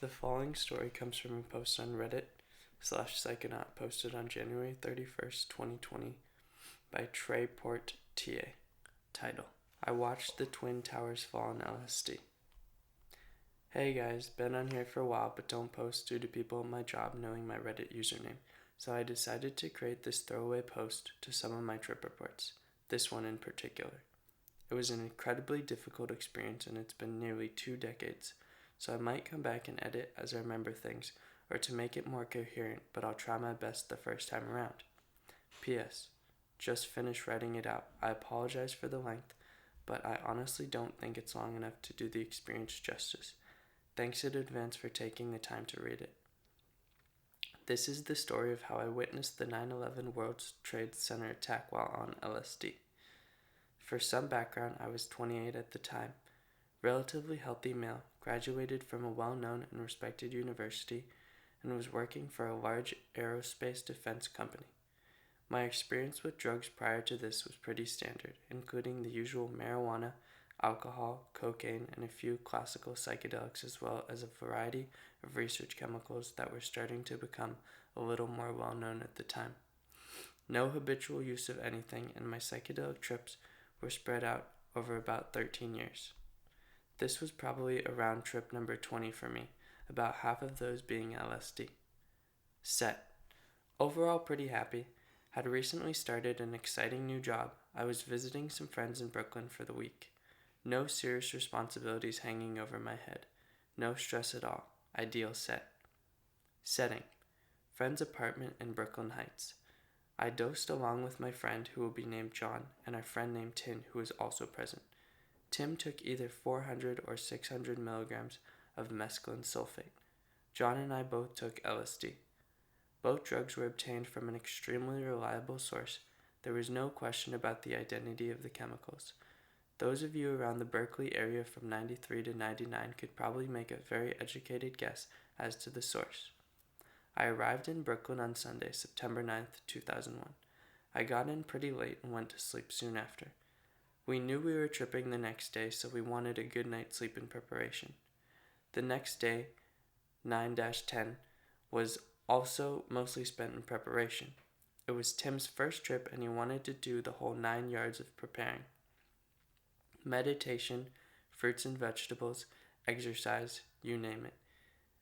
The following story comes from a post on Reddit/Psychonaut posted on January 31st, 2020 by treportTA. Title: I watched the Twin Towers fall on LSD. Hey guys, been on here for a while but don't post due to people at my job knowing my Reddit username, so I decided to create this throwaway post to some of my trip reports, this one in particular. It was an incredibly difficult experience and it's been nearly 2 decades, so I might come back and edit as I remember things or to make it more coherent, but I'll try my best the first time around. P.S. Just finished writing it out. I apologize for the length, but I honestly don't think it's long enough to do the experience justice. Thanks in advance for taking the time to read it. This is the story of how I witnessed the 9/11 World Trade Center attack while on LSD. For some background, I was 28 at the time, relatively healthy male, graduated from a well-known and respected university, and was working for a large aerospace defense company. My experience with drugs prior to this was pretty standard, including the usual marijuana, alcohol, cocaine, and a few classical psychedelics, as well as a variety of research chemicals that were starting to become a little more well-known at the time. No habitual use of anything, and my psychedelic trips were spread out over about 13 years. This was probably around trip number 20 for me, about half of those being LSD. Set. Overall pretty happy. Had recently started an exciting new job. I was visiting some friends in Brooklyn for the week. No serious responsibilities hanging over my head. No stress at all. Ideal set. Setting. Friend's apartment in Brooklyn Heights. I dosed along with my friend who will be named John and our friend named Tim who was also present. Tim took either 400 or 600 milligrams of mescaline sulfate. John and I both took LSD. Both drugs were obtained from an extremely reliable source. There was no question about the identity of the chemicals. Those of you around the Berkeley area from 93 to 99 could probably make a very educated guess as to the source. I arrived in Brooklyn on Sunday, September 9th, 2001. I got in pretty late and went to sleep soon after. We knew we were tripping the next day, so we wanted a good night's sleep in preparation. The next day, 9-10, was also mostly spent in preparation. It was Tim's first trip and he wanted to do the whole 9 yards of preparing. Meditation, fruits and vegetables, exercise, you name it.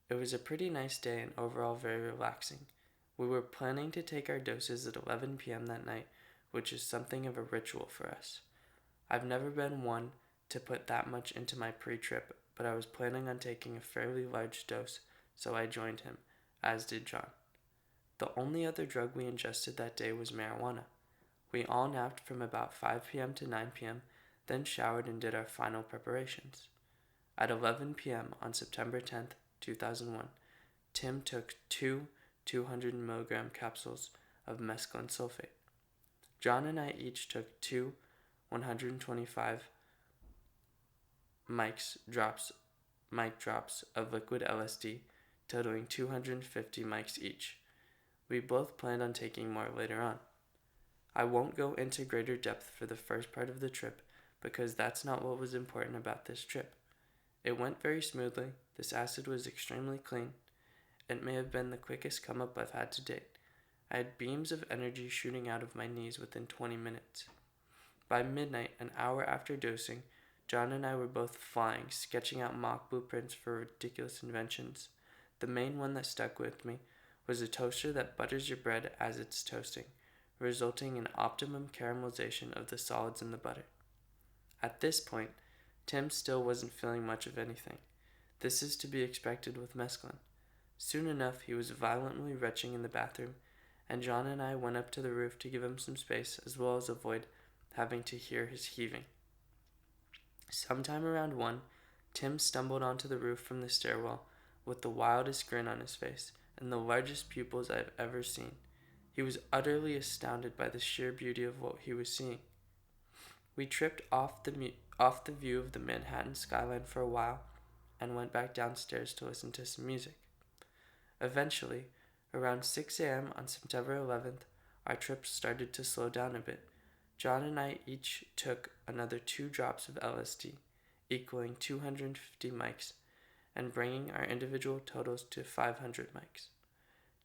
It was a pretty nice day and overall very relaxing. We were planning to take our doses at 11 p.m. that night, which is something of a ritual for us. I've never been one to put that much into my pre-trip, but I was planning on taking a fairly large dose, so I joined him, as did John. The only other drug we ingested that day was marijuana. We all napped from about 5 p.m. to 9 p.m., then showered and did our final preparations. At 11 p.m. on September 10th, 2001, Tim took 2 200 milligram capsules of mescaline sulfate. John and I each took 2 125 mic drops of liquid LSD, totaling 250 mics each. We both planned on taking more later on. I won't go into greater depth for the first part of the trip because that's not what was important about this trip. It went very smoothly. This acid was extremely clean. It may have been the quickest come up I've had to date. I had beams of energy shooting out of my knees within 20 minutes. By midnight, an hour after dosing, John and I were both flying, sketching out mock blueprints for ridiculous inventions. The main one that stuck with me was a toaster that butters your bread as it's toasting, resulting in optimum caramelization of the solids in the butter. At this point, Tim still wasn't feeling much of anything. This is to be expected with mescaline. Soon enough, he was violently retching in the bathroom, and John and I went up to the roof to give him some space as well as avoid having to hear his heaving. Sometime around 1, Tim stumbled onto the roof from the stairwell with the wildest grin on his face and the largest pupils I've ever seen. He was utterly astounded by the sheer beauty of what he was seeing. We tripped off the view of the Manhattan skyline for a while and went back downstairs to listen to some music. Eventually, around 6 a.m. on September 11th, our trip started to slow down a bit. John and I each took another 2 drops of LSD, equaling 250 mics, and bringing our individual totals to 500 mics.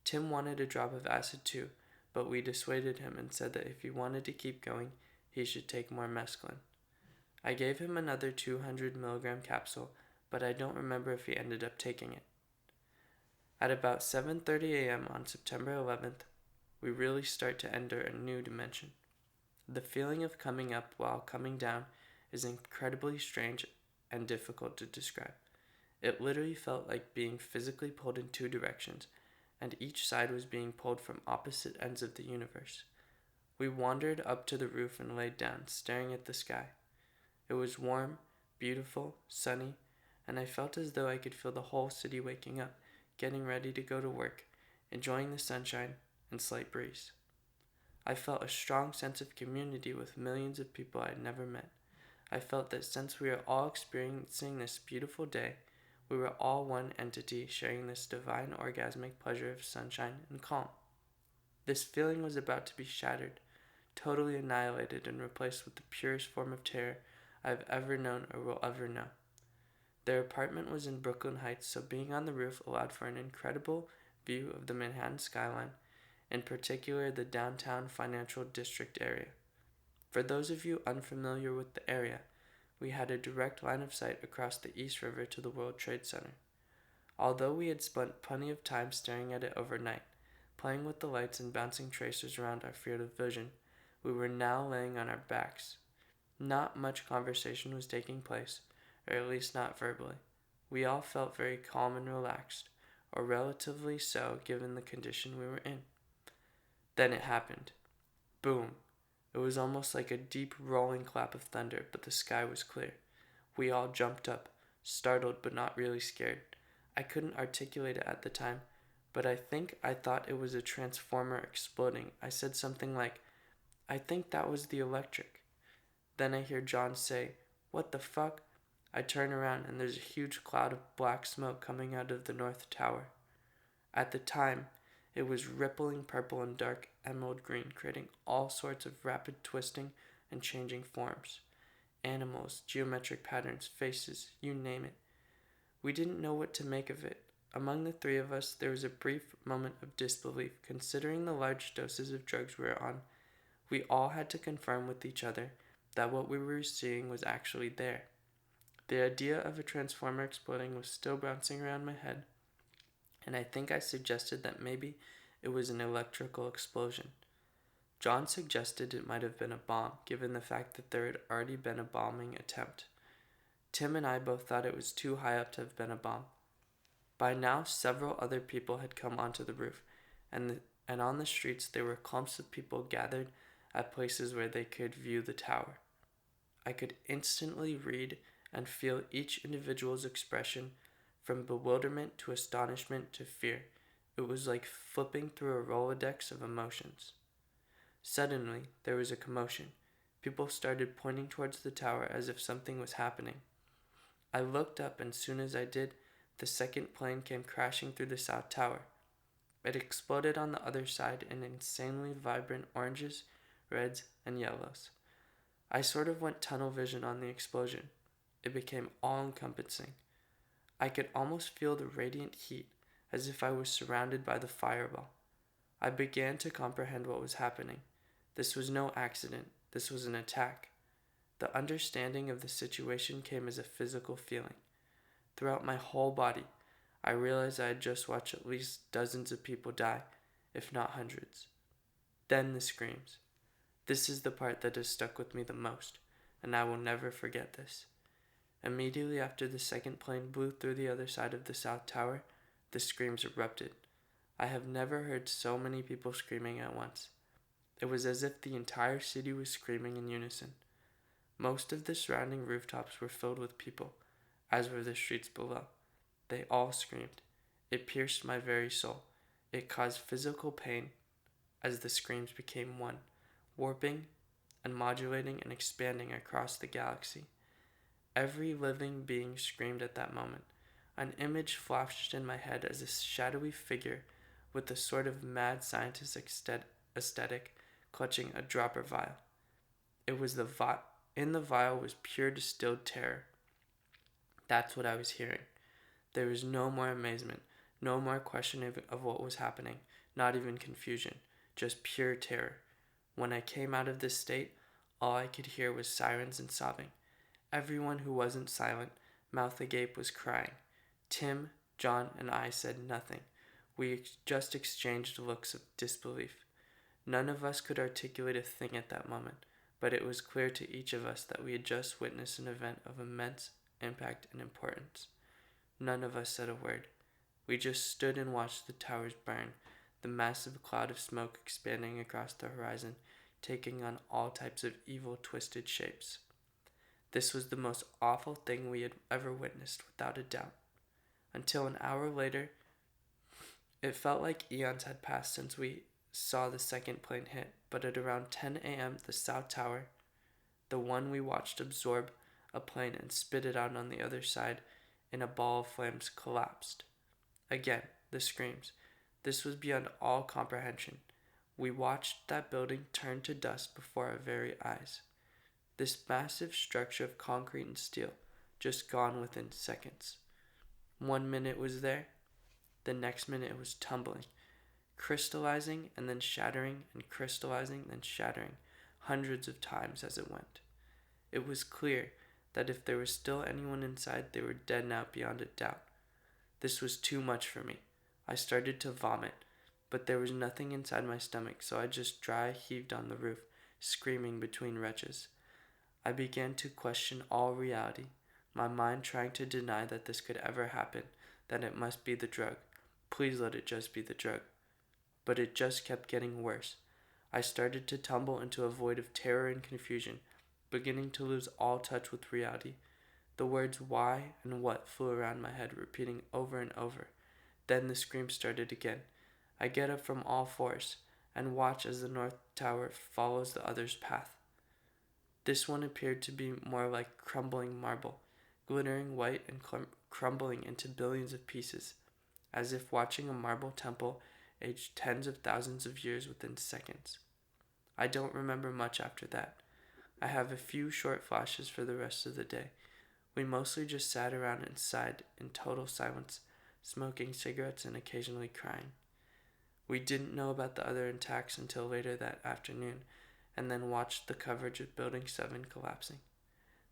Tim wanted a drop of acid too, but we dissuaded him and said that if he wanted to keep going, he should take more mescaline. I gave him another 200 milligram capsule, but I don't remember if he ended up taking it. At about 7:30 a.m. on September 11th, we really start to enter a new dimension. The feeling of coming up while coming down is incredibly strange and difficult to describe. It literally felt like being physically pulled in two directions, and each side was being pulled from opposite ends of the universe. We wandered up to the roof and laid down, staring at the sky. It was warm, beautiful, sunny, and I felt as though I could feel the whole city waking up, getting ready to go to work, enjoying the sunshine and slight breeze. I felt a strong sense of community with millions of people I had never met. I felt that since we were all experiencing this beautiful day, we were all one entity sharing this divine orgasmic pleasure of sunshine and calm. This feeling was about to be shattered, totally annihilated and replaced with the purest form of terror I have ever known or will ever know. Their apartment was in Brooklyn Heights, so being on the roof allowed for an incredible view of the Manhattan skyline, in particular the downtown financial district area. For those of you unfamiliar with the area, we had a direct line of sight across the East River to the World Trade Center. Although we had spent plenty of time staring at it overnight, playing with the lights and bouncing tracers around our field of vision, we were now laying on our backs. Not much conversation was taking place, or at least not verbally. We all felt very calm and relaxed, or relatively so given the condition we were in. Then it happened. Boom. It was almost like a deep rolling clap of thunder, but the sky was clear. We all jumped up, startled but not really scared. I couldn't articulate it at the time, but I think I thought it was a transformer exploding. I said something like, "I think that was the electric." Then I hear John say, "What the fuck?" I turn around and there's a huge cloud of black smoke coming out of the North Tower. At the time, it was rippling purple and dark emerald green, creating all sorts of rapid twisting and changing forms. Animals, geometric patterns, faces, you name it. We didn't know what to make of it. Among the three of us, there was a brief moment of disbelief. Considering the large doses of drugs we were on, we all had to confirm with each other that what we were seeing was actually there. The idea of a transformer exploding was still bouncing around my head, and I think I suggested that maybe it was an electrical explosion. John suggested it might have been a bomb, given the fact that there had already been a bombing attempt. Tim and I both thought it was too high up to have been a bomb. By now, several other people had come onto the roof, and on the streets there were clumps of people gathered at places where they could view the tower. I could instantly read and feel each individual's expression, from bewilderment to astonishment to fear. It was like flipping through a Rolodex of emotions. Suddenly, there was a commotion. People started pointing towards the tower as if something was happening. I looked up, and soon as I did, the second plane came crashing through the South Tower. It exploded on the other side in insanely vibrant oranges, reds, and yellows. I sort of went tunnel vision on the explosion. It became all-encompassing. I could almost feel the radiant heat, as if I was surrounded by the fireball. I began to comprehend what was happening. This was no accident. This was an attack. The understanding of the situation came as a physical feeling. Throughout my whole body, I realized I had just watched at least dozens of people die, if not hundreds. Then the screams. This is the part that has stuck with me the most, and I will never forget this. Immediately after the second plane blew through the other side of the South Tower, the screams erupted. I have never heard so many people screaming at once. It was as if the entire city was screaming in unison. Most of the surrounding rooftops were filled with people, as were the streets below. They all screamed. It pierced my very soul. It caused physical pain as the screams became one, warping and modulating and expanding across the galaxy. Every living being screamed at that moment. An image flashed in my head as a shadowy figure with a sort of mad scientist aesthetic clutching a dropper vial. It was in the vial was pure distilled terror. That's what I was hearing. There was no more amazement, no more questioning of what was happening, not even confusion, just pure terror. When I came out of this state, all I could hear was sirens and sobbing. Everyone who wasn't silent, mouth agape, was crying. Tim, John, and I said nothing. We just exchanged looks of disbelief. None of us could articulate a thing at that moment, but it was clear to each of us that we had just witnessed an event of immense impact and importance. None of us said a word. We just stood and watched the towers burn, the massive cloud of smoke expanding across the horizon, taking on all types of evil, twisted shapes. This was the most awful thing we had ever witnessed, without a doubt. Until an hour later, it felt like eons had passed since we saw the second plane hit, but at around 10 a.m., the South Tower, the one we watched absorb a plane and spit it out on the other side in a ball of flames, collapsed. Again, the screams. This was beyond all comprehension. We watched that building turn to dust before our very eyes. This massive structure of concrete and steel, just gone within seconds. 1 minute it was there, the next minute it was tumbling, crystallizing and then shattering and crystallizing then shattering hundreds of times as it went. It was clear that if there was still anyone inside, they were dead now beyond a doubt. This was too much for me. I started to vomit, but there was nothing inside my stomach, so I just dry heaved on the roof, screaming between retches. I began to question all reality, my mind trying to deny that this could ever happen, that it must be the drug. Please let it just be the drug. But it just kept getting worse. I started to tumble into a void of terror and confusion, beginning to lose all touch with reality. The words why and what flew around my head, repeating over and over. Then the scream started again. I get up from all fours and watch as the North Tower follows the other's path. This one appeared to be more like crumbling marble, glittering white and crumbling into billions of pieces, as if watching a marble temple age tens of thousands of years within seconds. I don't remember much after that. I have a few short flashes for the rest of the day. We mostly just sat around inside in total silence, smoking cigarettes and occasionally crying. We didn't know about the other attacks until later that afternoon, and then watched the coverage of Building 7 collapsing.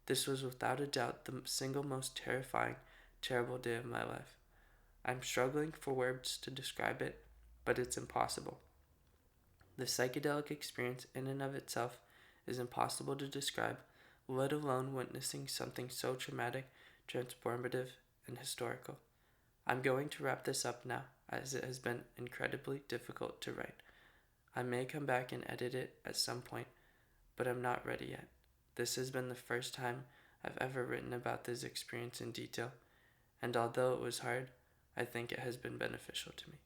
This was without a doubt the single most terrifying, terrible day of my life. I'm struggling for words to describe it, but it's impossible. The psychedelic experience in and of itself is impossible to describe, let alone witnessing something so traumatic, transformative, and historical. I'm going to wrap this up now, as it has been incredibly difficult to write. I may come back and edit it at some point, but I'm not ready yet. This has been the first time I've ever written about this experience in detail, and although it was hard, I think it has been beneficial to me.